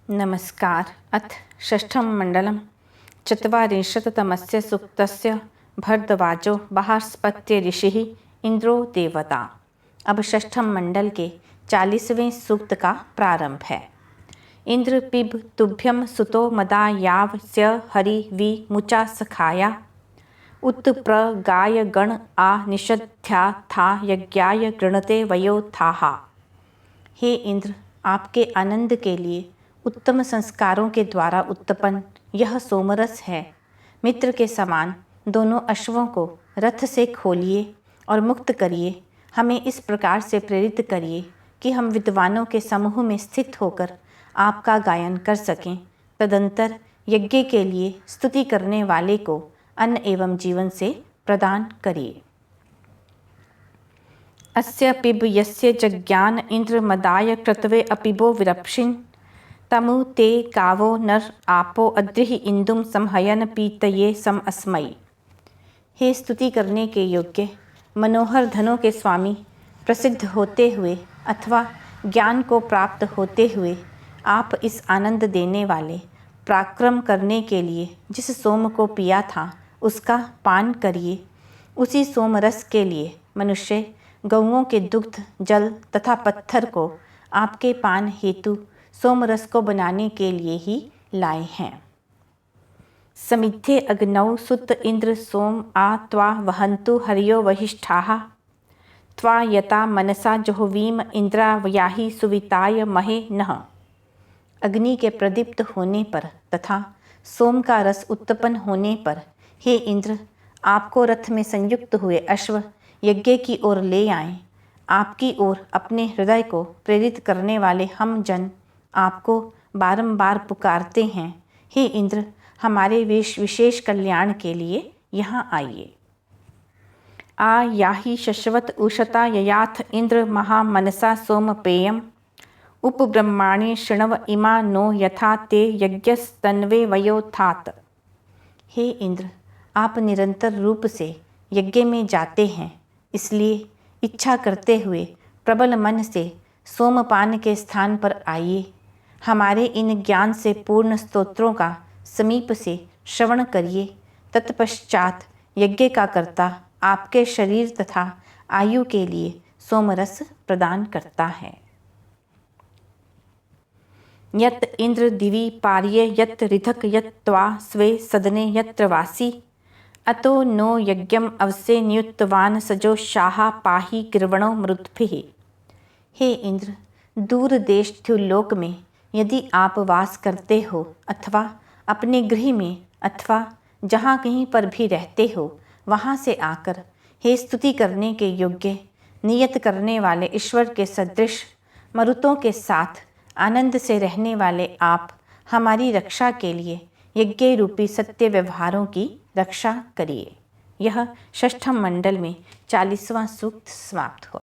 नमस्कार। अथ षष्ठं मण्डलं चत्वारिंशत्तमस्य सूक्तस्य भरद्वाजो बृहस्पत्य ऋषिः इंद्रो देवता। अब षष्ठम मंडल के 40वें सूक्त का प्रारंभ है। इंद्र पिब तुभ्यम सुतो मदा याव स्य हरि वि मुचा सखाया उत प्र गाय गण आ निषद्ध्या था यज्ञाय गृणते वयो थाहा। हे इंद्र, आपके आनंद के लिए उत्तम संस्कारों के द्वारा उत्पन्न यह सोमरस है। मित्र के समान दोनों अश्वों को रथ से खोलिए और मुक्त करिए। हमें इस प्रकार से प्रेरित करिए कि हम विद्वानों के समूह में स्थित होकर आपका गायन कर सकें। तदंतर यज्ञ के लिए स्तुति करने वाले को अन्न एवं जीवन से प्रदान करिए। अस्य पिब यस्य जज्ञान इंद्र मदाय कृतवे अपिबो विरप्शिन् तमु ते गावो नर आपो अद्रिहि इंदुम समहयन पीतये सम अस्मै। हे स्तुति करने के योग्य मनोहर धनों के स्वामी, प्रसिद्ध होते हुए अथवा ज्ञान को प्राप्त होते हुए आप इस आनंद देने वाले पराक्रम करने के लिए जिस सोम को पिया था उसका पान करिए। उसी सोम रस के लिए मनुष्य गौओं के दुग्ध, जल तथा पत्थर को आपके पान हेतु सोमरस को बनाने के लिए ही लाए हैं। समिद्धे अग्नौ सुत इंद्र सोम आ त्वा वहन्तु हरियो वहिष्ठाः त्वा यता मनसा जुह्वीम इंद्रा व्याहि सुविताय महे नः। अग्नि के प्रदीप्त होने पर तथा सोम का रस उत्पन्न होने पर हे इंद्र, आपको रथ में संयुक्त हुए अश्व यज्ञ की ओर ले आएं। आपकी ओर अपने हृदय को प्रेरित करने वाले हम जन आपको बारंबार पुकारते हैं। हे इंद्र, हमारे विशेष कल्याण के लिए यहाँ आइए। आ याहि शश्वत उषता ययाथ इंद्र महामनसा सोम पेयम उपब्रह्माणि शृणव इमा नो यथा ते यज्ञस्तन्वे वयोथात। हे इंद्र, आप निरंतर रूप से यज्ञ में जाते हैं, इसलिए इच्छा करते हुए प्रबल मन से सोमपान के स्थान पर आइए। हमारे इन ज्ञान से पूर्ण स्तोत्रों का समीप से श्रवण करिए। तत्पश्चात यज्ञ का कर्ता आपके शरीर तथा आयु के लिए सोमरस प्रदान करता है। यत् इंद्र दिवि पार्ये यत् ऋधक यत् त्वा स्वे सदने यत्र वासी अतो नो यज्ञम अवसे नियुक्तवान सजोषाः पाहि गिर्वणो मरुद्भिः। हे इंद्र, दूर देश लोक में यदि आप वास करते हो अथवा अपने गृह में अथवा जहाँ कहीं पर भी रहते हो, वहाँ से आकर हे स्तुति करने के योग्य नियत करने वाले ईश्वर के सदृश मरुतों के साथ आनंद से रहने वाले आप हमारी रक्षा के लिए यज्ञ रूपी सत्य व्यवहारों की रक्षा करिए। यह षष्ठम मंडल में 40वां सूक्त समाप्त हुआ।